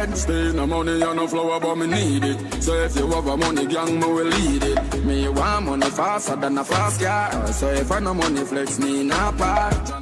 head. Still no money and no flower, but me need it. So if you have a money gang, me will lead it. Me want money faster than a fast car. So if I no money flex, me not part.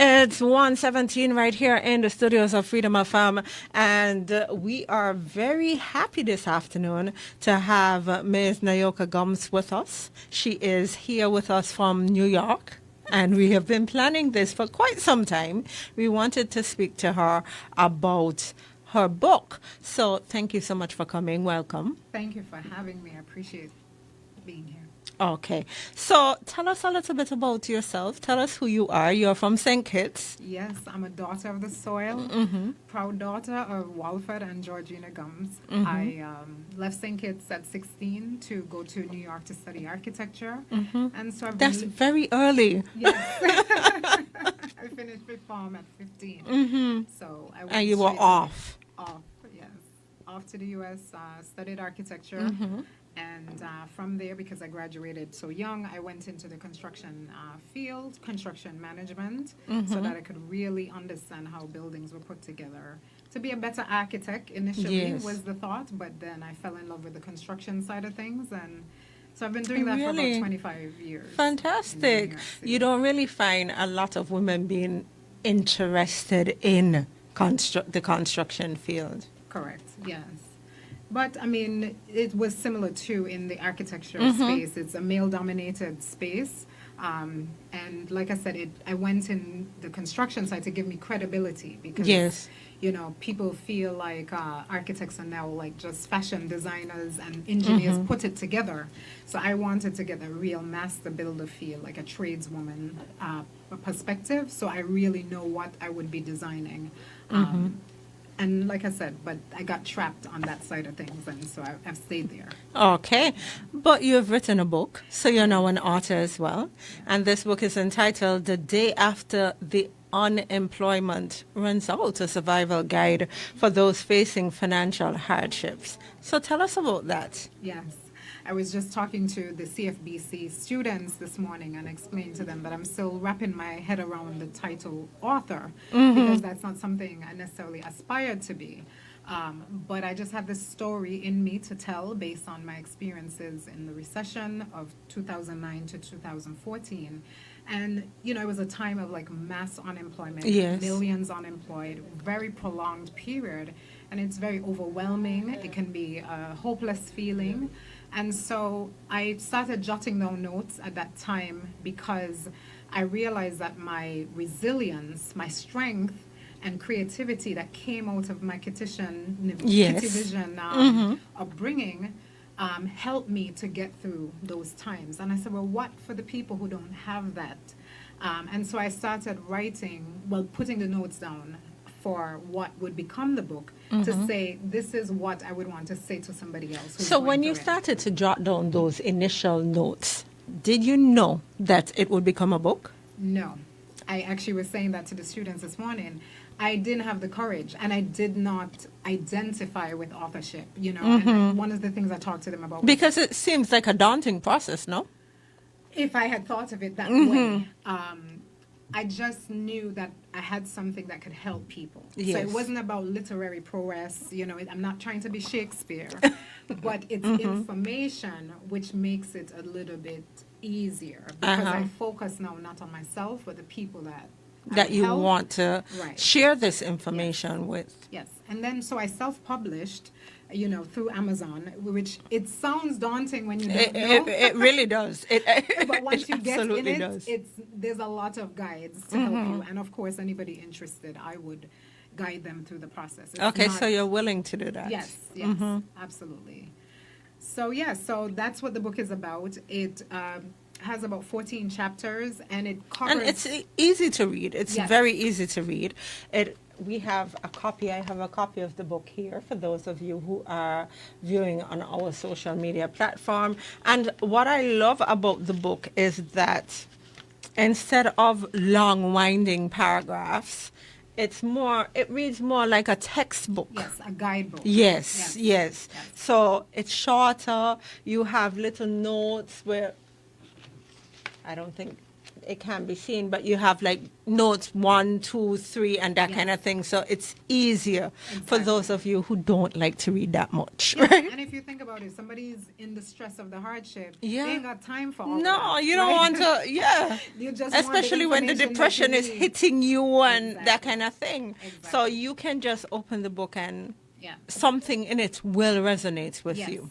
It's 1:17 right here in the studios of Freedom FM, and we are very happy this afternoon to have Ms. Nayoka Gums with us. She is here with us from New York, and we have been planning this for quite some time. We wanted to speak to her about her book. So thank you so much for coming. Welcome. Thank you for having me. I appreciate being here. Okay. So tell us a little bit about yourself. Tell us who you are. You're from St. Kitts. Yes, I'm a daughter of the soil, proud daughter of Walford and Georgina Gums. I left St. Kitts at 16 to go to New York to study architecture. And so That's very early. Yes. I finished fifth form at 15. So I went And you were off. Yes. Off to the U.S., studied architecture. And from there, because I graduated so young, I went into the construction field, construction management, so that I could really understand how buildings were put together. To be a better architect initially was the thought, but then I fell in love with the construction side of things. And so I've been doing that for about 25 years. Fantastic. You don't really find a lot of women being interested in the construction field. Correct, yes. But, I mean, it was similar, too, in the architecture space. It's a male-dominated space. And like I said, I went in the construction side to give me credibility because, you know, people feel like architects are now like just fashion designers and engineers put it together. So I wanted to get a real master builder feel, like a tradeswoman perspective. So I really know what I would be designing. And like I said, but I got trapped on that side of things, and so I've stayed there. Okay. But you've written a book, so you're now an author as well. And this book is entitled The Day After the Unemployment Runs Out, a survival guide for those facing financial hardships. So tell us about that. Yes. I was just talking to the CFBC students this morning and explained to them that I'm still wrapping my head around the title author because that's not something I necessarily aspired to be. But I just have this story in me to tell based on my experiences in the recession of 2009 to 2014. And, you know, it was a time of like mass unemployment, millions unemployed, very prolonged period. And it's very overwhelming. It can be a hopeless feeling. And so I started jotting down notes at that time because I realized that my resilience, my strength, and creativity that came out of my Kitty Vision upbringing helped me to get through those times. And I said, well, what for the people who don't have that? And so I started putting the notes down for what would become the book to say, this is what I would want to say to somebody else. So when you started to jot down those initial notes, did you know that it would become a book? No. I actually was saying that to the students this morning. I didn't have the courage, and I did not identify with authorship, you know. And one of the things I talked to them about because it seems like a daunting process, no? If I had thought of it that way, I just knew that I had something that could help people. Yes. So it wasn't about literary prowess, you know, I'm not trying to be Shakespeare, but it's information which makes it a little bit easier because I focus now not on myself, but the people that you help. Want to share this information with. Yes, and then so I self-published, you know, through Amazon, which it sounds daunting when you don't know. It really does. But once you get in it, does. there's a lot of guides to help you. And of course, anybody interested, I would guide them through the process. So you're willing to do that? Yes, absolutely. So, so that's what the book is about. It has about 14 chapters, and it covers... And it's easy to read. It's very easy to read. We have a copy. I have a copy of the book here for those of you who are viewing on our social media platform. And what I love about the book is that instead of long, winding paragraphs, it reads more like a textbook. Yes, a guidebook. Yes. So it's shorter. You have little notes where I don't think it can be seen, but you have like notes 1, 2, 3, and that kind of thing. So it's easier for those of you who don't like to read that much, right? And if you think about it, somebody's in the stress of the hardship. Yeah. They ain't got time for all No, that, you don't right? want to, yeah. You just want the Especially when the information that depression you is need. hitting you and that Exactly. kind of thing. So Exactly. you can just open the book and Yeah. something in it will resonate with Yes. you.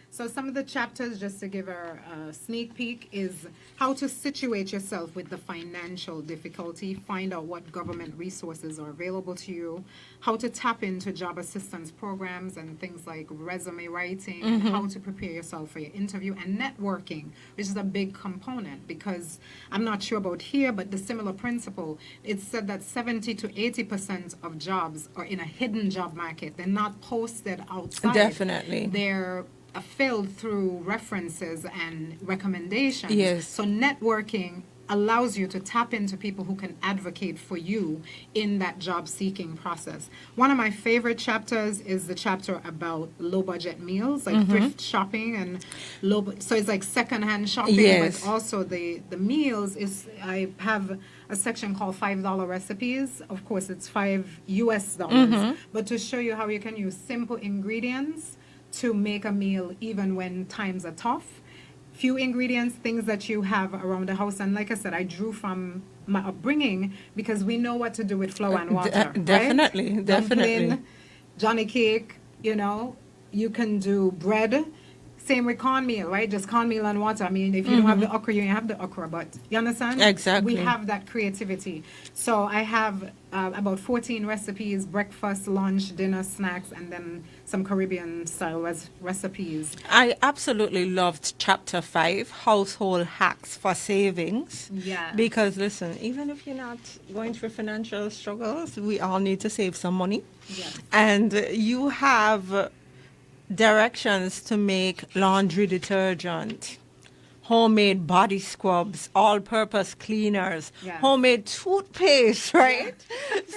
So some of the chapters, just to give a sneak peek, is how to situate yourself with the financial difficulty, find out what government resources are available to you, how to tap into job assistance programs and things like resume writing, and how to prepare yourself for your interview, and networking, which is a big component, because I'm not sure about here, but the similar principle, it's said that 70 to 80% of jobs are in a hidden job market. They're not posted outside. Definitely. They're filled through references and recommendations. Yes. So networking allows you to tap into people who can advocate for you in that job seeking process. One of my favorite chapters is the chapter about low budget meals, like thrift shopping and so it's like secondhand shopping, Yes. but also the meals is, I have a section called $5 recipes. Of course, it's $5 but to show you how you can use simple ingredients to make a meal even when times are tough. Few ingredients, things that you have around the house. And like I said, I drew from my upbringing because we know what to do with flour and water. Definitely, right? definitely. Dumpling, Johnny cake, you can do bread. Same with cornmeal, right? Just cornmeal and water. I mean, if you don't have the okra, you have the okra, but you understand? Exactly. We have that creativity. So I have about 14 recipes, breakfast, lunch, dinner, snacks, and then some Caribbean-style recipes. I absolutely loved chapter 5, household hacks for savings. Yeah. Because listen, even if you're not going through financial struggles, we all need to save some money. Yes. And you have directions to make laundry detergent, homemade body scrubs, all-purpose cleaners, Yeah. homemade toothpaste, right?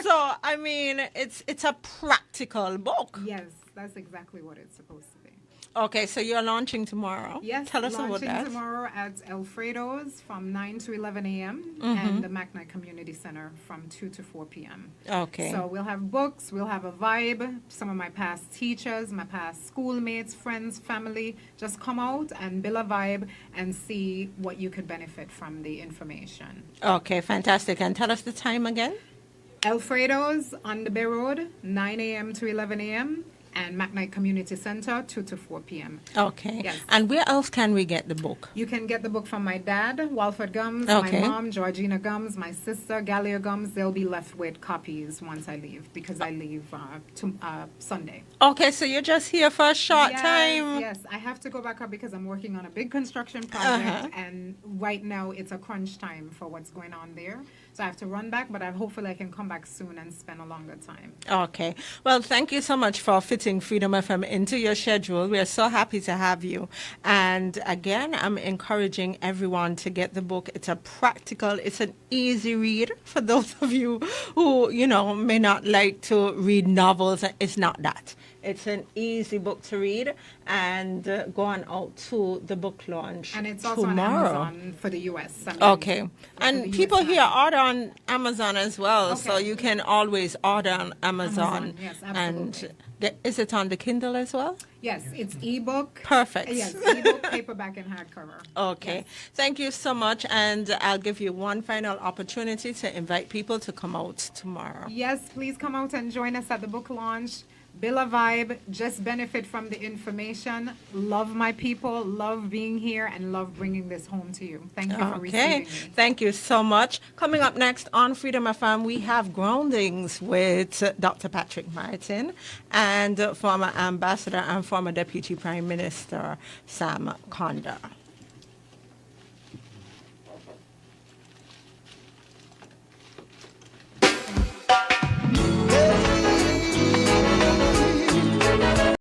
So, I mean, it's a practical book. Yes, that's exactly what it's supposed to be. Okay, so you're launching tomorrow. Yes, Tell us about launching that. tomorrow at Alfredo's from 9 to 11 a.m. and the McKnight Community Center from 2 to 4 p.m. Okay. So we'll have books, we'll have a vibe, some of my past teachers, my past schoolmates, friends, family. Just come out and build a vibe and see what you could benefit from the information. Okay, fantastic. And tell us the time again. Alfredo's on the Bay Road, 9 a.m. to 11 a.m. and McKnight Community Center, 2 to 4 p.m. Okay. Yes. And where else can we get the book? You can get the book from my dad, Walford Gums, Okay. my mom, Georgina Gums, my sister, Gallia Gums. They'll be left with copies once I leave because I leave Sunday. Okay, so you're just here for a short Yes, time. yes. I have to go back up because I'm working on a big construction project, Uh-huh. and right now it's a crunch time for what's going on there. So I have to run back, but hopefully I can come back soon and spend a longer time. Okay. Well, thank you so much for fitting Freedom FM into your schedule. We are so happy to have you. And again, I'm encouraging everyone to get the book. It's a practical, it's an easy read for those of you who, may not like to read novels. It's not that. It's an easy book to read, and go on out to the book launch And it's also tomorrow. on Amazon for the U.S. I mean, Okay. for And the people US here market. order on Amazon as well, so Okay. you can always order on Amazon. Yes, And absolutely. is it on the Kindle as well? Yes, it's ebook. Perfect. Yes, ebook, paperback, and hardcover. Okay. Yes. Thank you so much, and I'll give you one final opportunity to invite people to come out tomorrow. Yes, please come out and join us at the book launch. Build a vibe, just benefit from the information. Love my people, love being here, and love bringing this home to you. Thank you for Okay. receiving me. Thank you so much. Coming up next on Freedom FM, we have Groundings with Dr. Patrick Martin and former Ambassador and former Deputy Prime Minister Sam Conda.